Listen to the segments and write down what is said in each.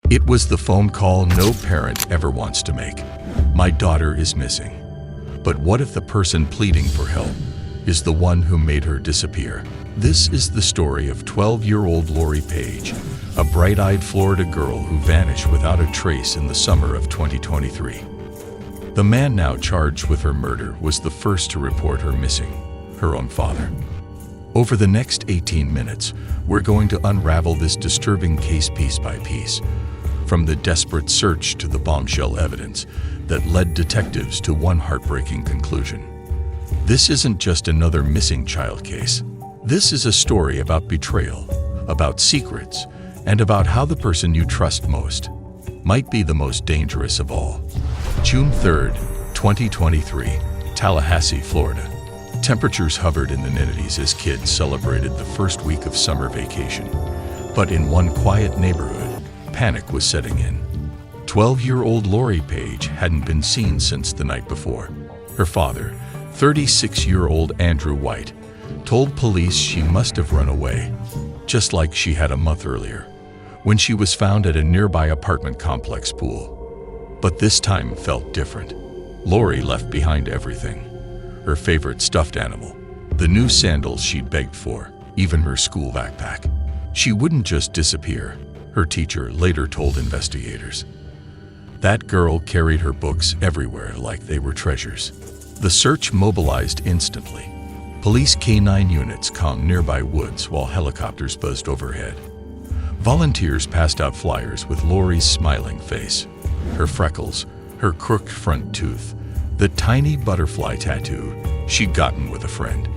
It was the phone call no parent ever wants to make. My daughter is missing. But what if the person pleading for help is the one who made her disappear? This is the story of 12-year-old Lorie Page, a bright-eyed Florida girl who vanished without a trace in the summer of 2023. The man now charged with her murder was the first to report her missing, her own father. Over the next 18 minutes, we're going to unravel this disturbing case piece by piece, from the desperate search to the bombshell evidence that led detectives to one heartbreaking conclusion. This isn't just another missing child case. This is a story about betrayal, about secrets, and about how the person you trust most might be the most dangerous of all. June 3rd, 2023, Tallahassee, Florida. Temperatures hovered in the 90s as kids celebrated the first week of summer vacation. But in one quiet neighborhood, panic was setting in. 12-year-old Lorie Page hadn't been seen since the night before. Her father, 36-year-old Andrew Wight, told police she must have run away, just like she had a month earlier, when she was found at a nearby apartment complex pool. But this time felt different. Lorie left behind everything. Her favorite stuffed animal, the new sandals she'd begged for, even her school backpack. She wouldn't just disappear, her teacher later told investigators. That girl carried her books everywhere like they were treasures. The search mobilized instantly. Police K-9 units combed nearby woods while helicopters buzzed overhead. Volunteers passed out flyers with Lorie's smiling face, her freckles, her crooked front tooth, the tiny butterfly tattoo she'd gotten with a friend.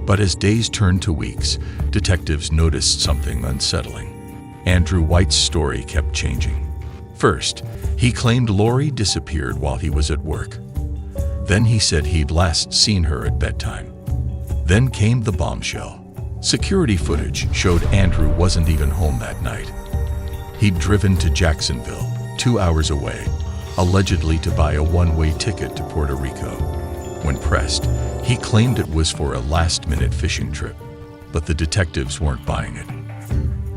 But as days turned to weeks, detectives noticed something unsettling. Andrew Wight's story kept changing. First, he claimed Lorie disappeared while he was at work. Then he said he'd last seen her at bedtime. Then came the bombshell. Security footage showed Andrew wasn't even home that night. He'd driven to Jacksonville, 2 hours away, allegedly to buy a one-way ticket to Puerto Rico. When pressed, he claimed it was for a last-minute fishing trip, but the detectives weren't buying it.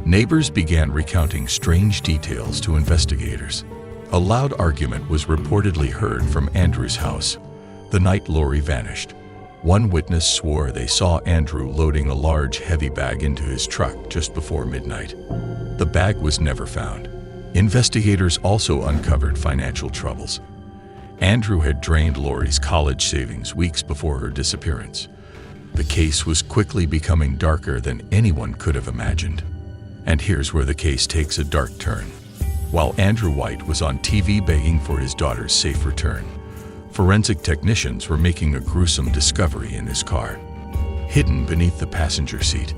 Neighbors began recounting strange details to investigators. A loud argument was reportedly heard from Andrew's house the night Lorie vanished. One witness swore they saw Andrew loading a large, heavy bag into his truck just before midnight. The bag was never found. Investigators also uncovered financial troubles. Andrew had drained Lorie's college savings weeks before her disappearance. The case was quickly becoming darker than anyone could have imagined. And here's where the case takes a dark turn. While Andrew Wight was on TV begging for his daughter's safe return, forensic technicians were making a gruesome discovery in his car. Hidden beneath the passenger seat,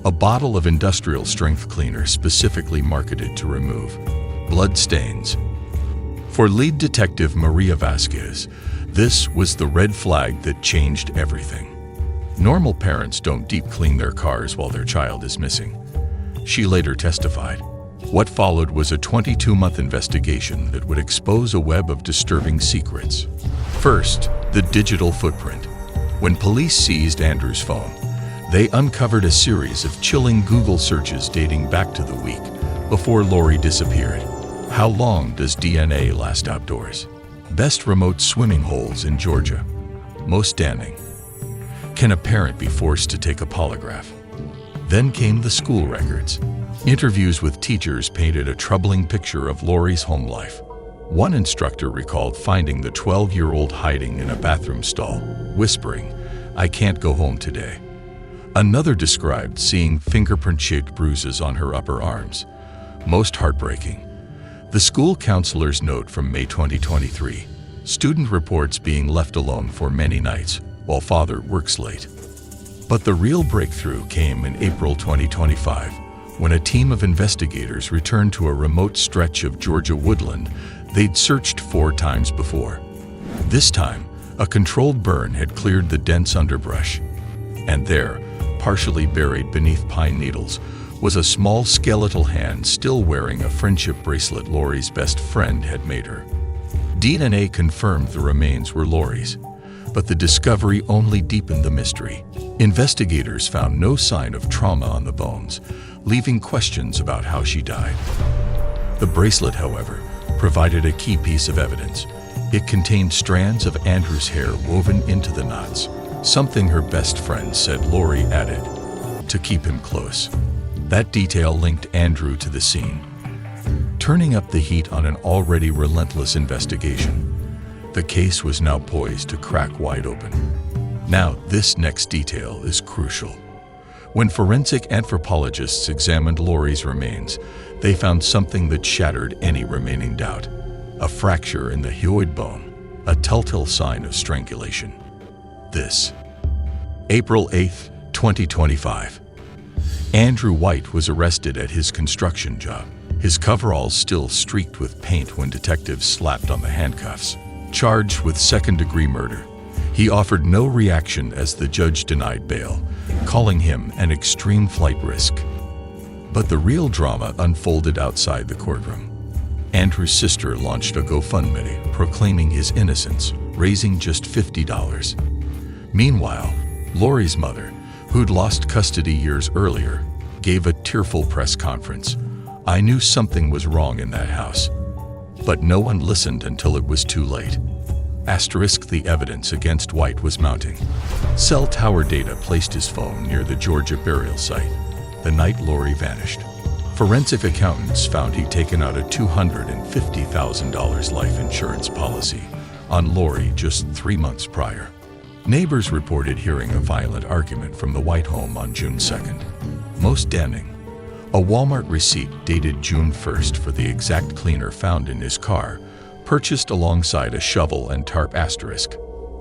a bottle of industrial-strength cleaner specifically marketed to remove blood stains. For lead detective Maria Vasquez, this was the red flag that changed everything. Normal parents don't deep clean their cars while their child is missing. She later testified. What followed was a 22-month investigation that would expose a web of disturbing secrets. First, the digital footprint. When police seized Andrew's phone, they uncovered a series of chilling Google searches dating back to the week before Lorie disappeared. How long does DNA last outdoors? Best remote swimming holes in Georgia. Most damning. Can a parent be forced to take a polygraph? Then came the school records. Interviews with teachers painted a troubling picture of Lorie's home life. One instructor recalled finding the 12-year-old hiding in a bathroom stall, whispering, "I can't go home today." Another described seeing fingerprint-shaped bruises on her upper arms. Most heartbreaking, the school counselor's note from May 2023, student reports being left alone for many nights while father works late. But the real breakthrough came in April 2025, when a team of investigators returned to a remote stretch of Georgia woodland they'd searched 4 times before. This time, a controlled burn had cleared the dense underbrush. And there, partially buried beneath pine needles, was a small skeletal hand still wearing a friendship bracelet Lorie's best friend had made her. DNA confirmed the remains were Lorie's, but the discovery only deepened the mystery. Investigators found no sign of trauma on the bones, leaving questions about how she died. The bracelet, however, provided a key piece of evidence. It contained strands of Andrew's hair woven into the knots, something her best friend said Lorie added to keep him close. That detail linked Andrew to the scene, turning up the heat on an already relentless investigation. The case was now poised to crack wide open. Now, this next detail is crucial. When forensic anthropologists examined Lorie's remains, they found something that shattered any remaining doubt. A fracture in the hyoid bone, a telltale sign of strangulation. This. April 8, 2025. Andrew Wight was arrested at his construction job, his coveralls still streaked with paint when detectives slapped on the handcuffs. Charged with second-degree murder, he offered no reaction as the judge denied bail, calling him an extreme flight risk. But the real drama unfolded outside the courtroom. Andrew's sister launched a GoFundMe proclaiming his innocence, raising just $50. Meanwhile, Lorie's mother, who'd lost custody years earlier, gave a tearful press conference. "I knew something was wrong in that house, but no one listened until it was too late." The evidence against Wight was mounting. Cell tower data placed his phone near the Georgia burial site, the night Lorie vanished. Forensic accountants found he'd taken out a $250,000 life insurance policy on Lorie just 3 months prior. Neighbors reported hearing a violent argument from the Wight home on June 2nd. Most damning, a Walmart receipt dated June 1st for the exact cleaner found in his car, purchased alongside a shovel and tarp asterisk.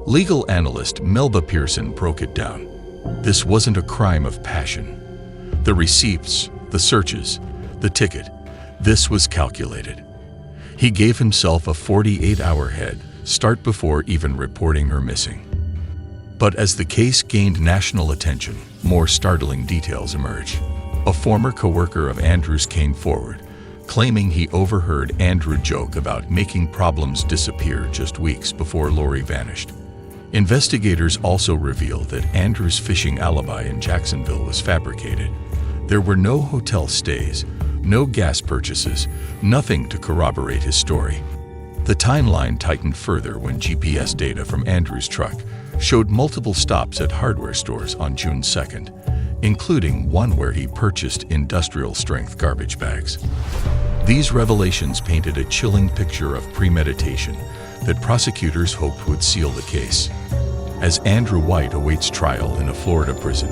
Legal analyst Melba Pearson broke it down. This wasn't a crime of passion. The receipts, the searches, the ticket, this was calculated. He gave himself a 48-hour head start before even reporting her missing. But as the case gained national attention, more startling details emerged. A former coworker of Andrew's came forward, claiming he overheard Andrew joke about making problems disappear just weeks before Lorie vanished. Investigators also revealed that Andrew's fishing alibi in Jacksonville was fabricated. There were no hotel stays, no gas purchases, nothing to corroborate his story. The timeline tightened further when GPS data from Andrew's truck showed multiple stops at hardware stores on June 2nd, including one where he purchased industrial-strength garbage bags. These revelations painted a chilling picture of premeditation that prosecutors hoped would seal the case. As Andrew Wight awaits trial in a Florida prison,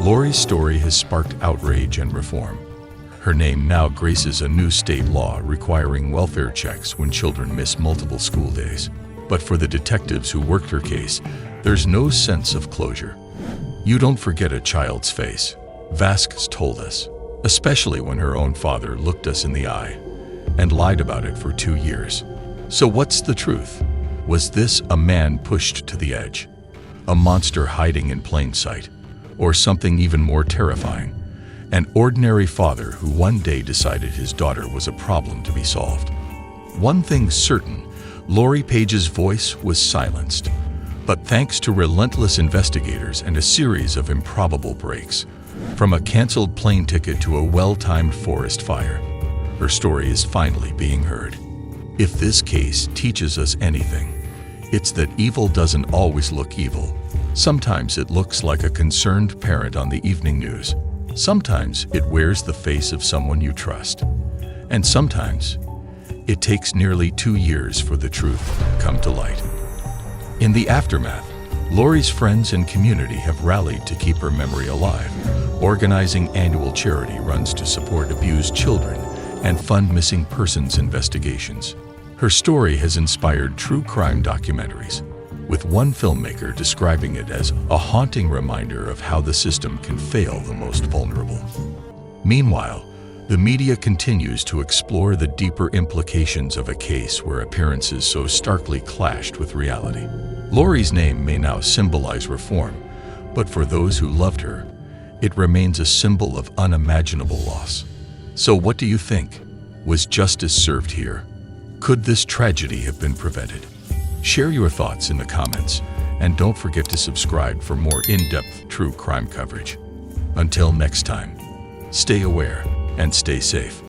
Lorie's story has sparked outrage and reform. Her name now graces a new state law requiring welfare checks when children miss multiple school days. But for the detectives who worked her case, there's no sense of closure. "You don't forget a child's face," Vasquez told us, especially when her own father looked us in the eye and lied about it for 2 years. So what's the truth? Was this a man pushed to the edge? A monster hiding in plain sight? Or something even more terrifying? An ordinary father who one day decided his daughter was a problem to be solved. One thing's certain, Lorie Page's voice was silenced. But thanks to relentless investigators and a series of improbable breaks, from a canceled plane ticket to a well-timed forest fire, her story is finally being heard. If this case teaches us anything, it's that evil doesn't always look evil. Sometimes it looks like a concerned parent on the evening news. Sometimes it wears the face of someone you trust. And sometimes it takes nearly 2 years for the truth to come to light. In the aftermath, Lorie's friends and community have rallied to keep her memory alive, organizing annual charity runs to support abused children and fund missing persons investigations. Her story has inspired true crime documentaries, with one filmmaker describing it as a haunting reminder of how the system can fail the most vulnerable. Meanwhile, the media continues to explore the deeper implications of a case where appearances so starkly clashed with reality. Lorie's name may now symbolize reform, but for those who loved her, it remains a symbol of unimaginable loss. So what do you think? Was justice served here? Could this tragedy have been prevented? Share your thoughts in the comments, and don't forget to subscribe for more in-depth true crime coverage. Until next time, stay aware and stay safe.